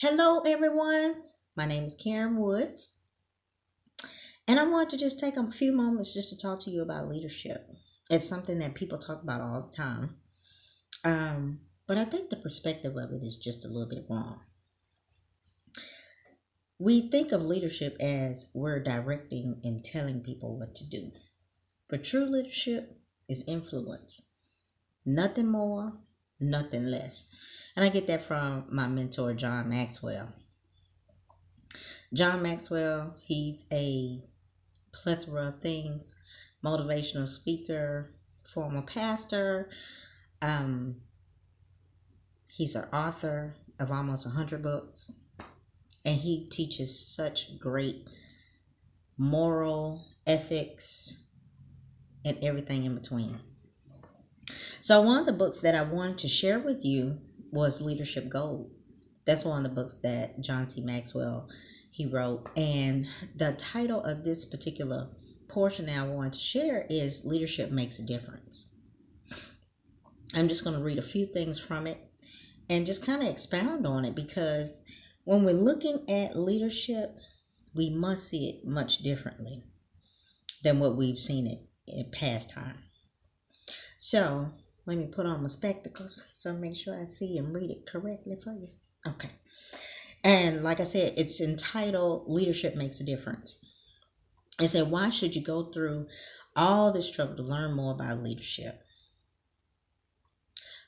Hello, everyone. My name is Karen Woods, and I want to just take a few moments just to talk to you about leadership. It's something that people talk about all the time, but I think the perspective of it is just a little bit wrong. We think of leadership as we're directing and telling people what to do, but true leadership is influence, nothing more, nothing less. And I get that from my mentor, John Maxwell. John Maxwell, he's a plethora of things: motivational speaker, former pastor. Um, he's an author of almost 100 books, and he teaches such great moral ethics and everything in between. So, one of the books that I wanted to share with you was Leadership Gold. That's one of the books that John C. Maxwell he wrote, and the title of this particular portion that I want to share is Leadership Makes a Difference. I'm just going to read a few things from it and just kind of expound on it, because when we're looking at leadership, we must see it much differently than what we've seen it in past time. So let me put on my spectacles so I make sure I see and read it correctly for you. Okay. And like I said, it's entitled Leadership Makes a Difference. It said, why should you go through all this trouble to learn more about leadership?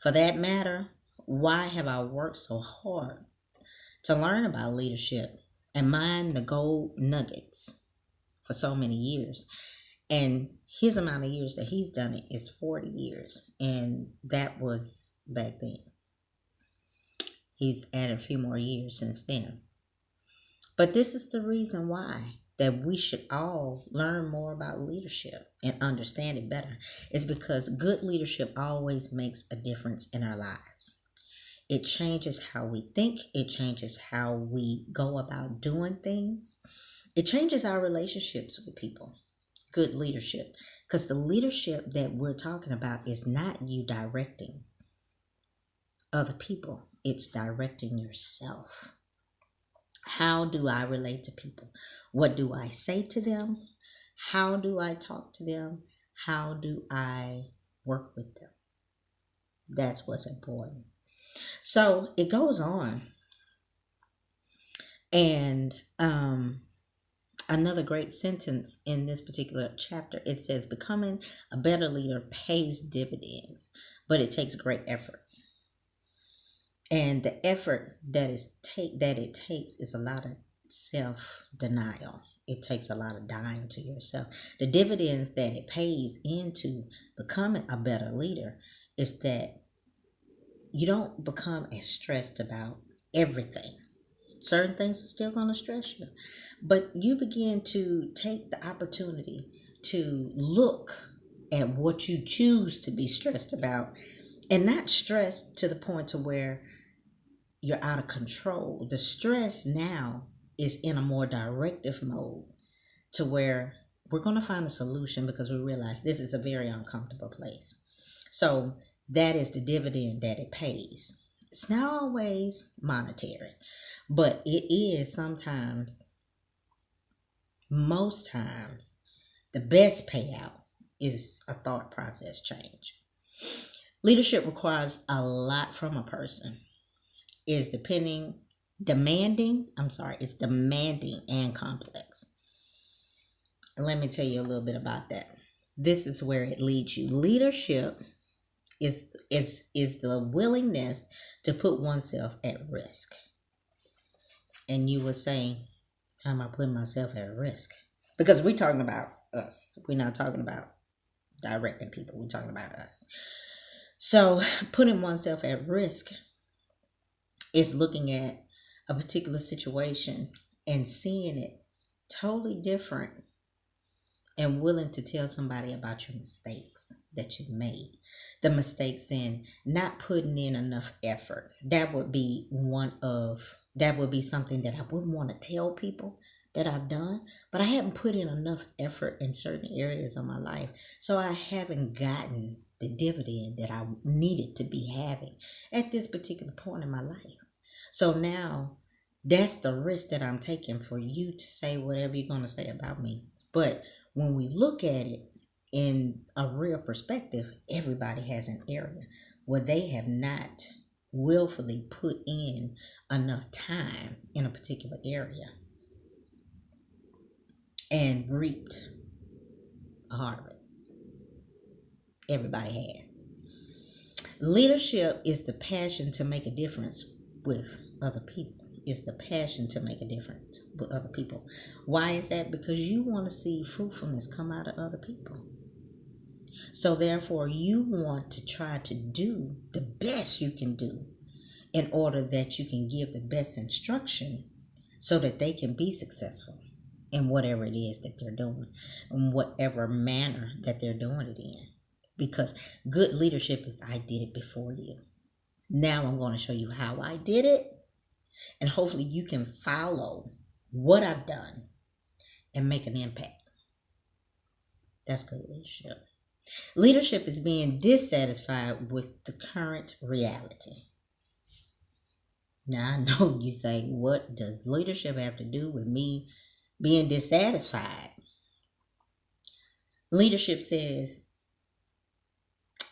For that matter, why have I worked so hard to learn about leadership and mine the gold nuggets for so many years? And his amount of years that he's done it is 40 years. And that was back then. He's added a few more years since then. But this is the reason why that we should all learn more about leadership and understand it better. Is because good leadership always makes a difference in our lives. It changes how we think. It changes how we go about doing things. It changes our relationships with people. Good leadership. Because the leadership that we're talking about is not you directing other people. It's directing yourself. How do I relate to people? What do I say to them? How do I talk to them? How do I work with them? That's what's important. So it goes on. And another great sentence in this particular chapter, it says, becoming a better leader pays dividends, but it takes great effort. And the effort that it takes is a lot of self-denial. It takes a lot of dying to yourself. The dividends that it pays into becoming a better leader is that you don't become as stressed about everything. Certain things are still going to stress you, but you begin to take the opportunity to look at what you choose to be stressed about, and not stressed to the point to where you're out of control. The stress now is in a more directive mode, to where we're going to find a solution because we realize this is a very uncomfortable place. So that is the dividend that it pays. It's not always monetary, but it is sometimes, most times, the best payout is a thought process change. Leadership requires a lot from a person. It's demanding and complex. Let me tell you a little bit about that. This is where it leads you. Leadership is the willingness to put oneself at risk. And you would say, how am I putting myself at risk? Because we're talking about us. We're not talking about directing people. We're talking about us. So putting oneself at risk is looking at a particular situation and seeing it totally different, and willing to tell somebody about your mistakes that you've made. The mistakes in not putting in enough effort. That would be something that I wouldn't want to tell people that I've done, but I haven't put in enough effort in certain areas of my life. So I haven't gotten the dividend that I needed to be having at this particular point in my life. So now That's the risk that I'm taking for you to say whatever you're going to say about me. But when we look at it in a real perspective, everybody has an area where they have not willfully put in enough time in a particular area and reaped a harvest. Everybody has. Leadership is the passion to make a difference with other people. It's the passion to make a difference with other people. Why is that? Because you want to see fruitfulness come out of other people. So therefore, you want to try to do the best you can do in order that you can give the best instruction so that they can be successful in whatever it is that they're doing, in whatever manner that they're doing it in. Because good leadership is, I did it before you. Now I'm going to show you how I did it. And hopefully you can follow what I've done and make an impact. That's good leadership. Leadership is being dissatisfied with the current reality. Now I know you say, what does leadership have to do with me being dissatisfied? Leadership says,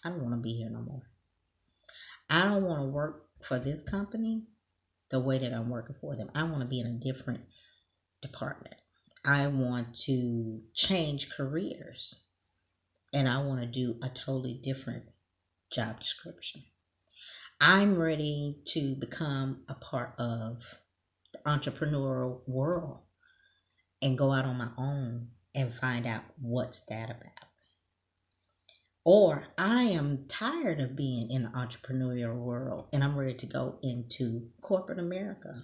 I don't want to be here no more. I don't want to work for this company the way that I'm working for them. I want to be in a different department. I want to change careers. And I want to do a totally different job description. I'm ready to become a part of the entrepreneurial world and go out on my own and find out what's that about. Or I am tired of being in the entrepreneurial world and I'm ready to go into corporate America,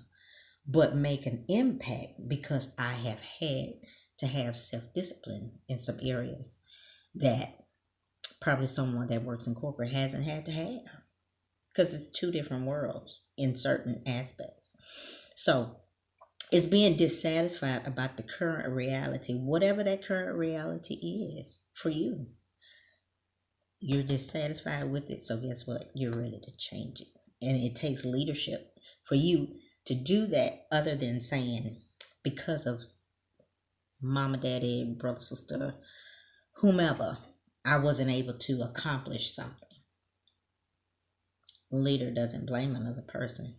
but make an impact because I have had to have self-discipline in some areas that probably someone that works in corporate hasn't had to have, because it's two different worlds in certain aspects. So it's being dissatisfied about the current reality, whatever that current reality is for you. You're dissatisfied with it, so guess what? You're ready to change it. And it takes leadership for you to do that, other than saying, because of mama, daddy, brother, sister, whomever, I wasn't able to accomplish something. Leader doesn't blame another person.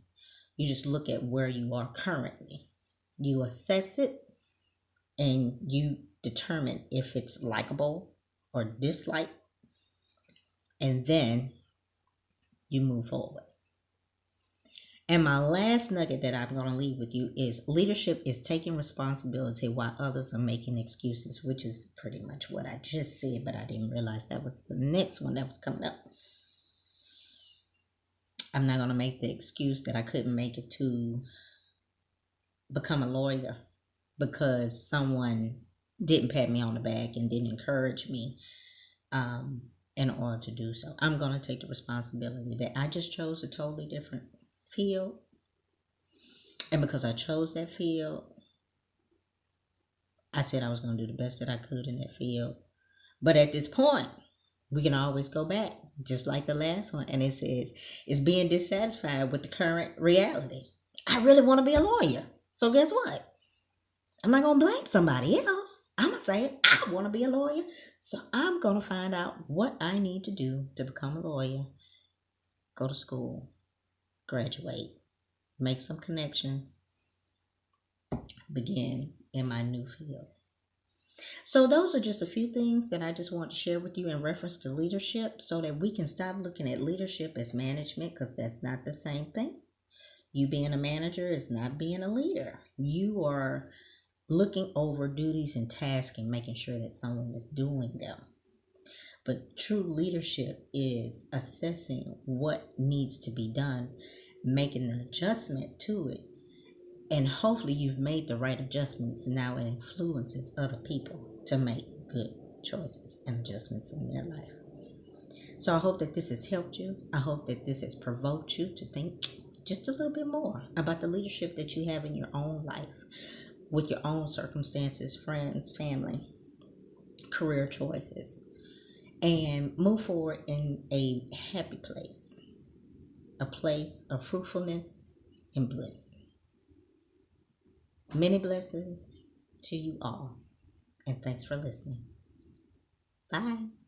You just look at where you are currently. You assess it and you determine if it's likable or disliked. And then you move forward. And my last nugget that I'm going to leave with you is leadership is taking responsibility while others are making excuses, which is pretty much what I just said, but I didn't realize that was the next one that was coming up. I'm not going to make the excuse that I couldn't make it to become a lawyer because someone didn't pat me on the back and didn't encourage me in order to do so. I'm going to take the responsibility that I just chose a totally different field. And because I chose that field, I said I was going to do the best that I could in that field. But at this point, we can always go back, just like the last one. And it says, it's being dissatisfied with the current reality. I really want to be a lawyer. So guess what? I'm not going to blame somebody else. I'm going to say, I want to be a lawyer. So I'm going to find out what I need to do to become a lawyer, go to school, graduate, make some connections, begin in my new field. So those are just a few things that I just want to share with you in reference to leadership so that we can stop looking at leadership as management, because that's not the same thing. You being a manager is not being a leader. You are looking over duties and tasks and making sure that someone is doing them. But true leadership is assessing what needs to be done, making the adjustment to it, and hopefully you've made the right adjustments. Now it influences other people to make good choices and adjustments in their life. So I hope that this has helped you. I hope that this has provoked you to think just a little bit more about the leadership that you have in your own life, with your own circumstances, friends, family, career choices, and move forward in a happy place, a place of fruitfulness and bliss. Many blessings to you all. And thanks for listening. Bye.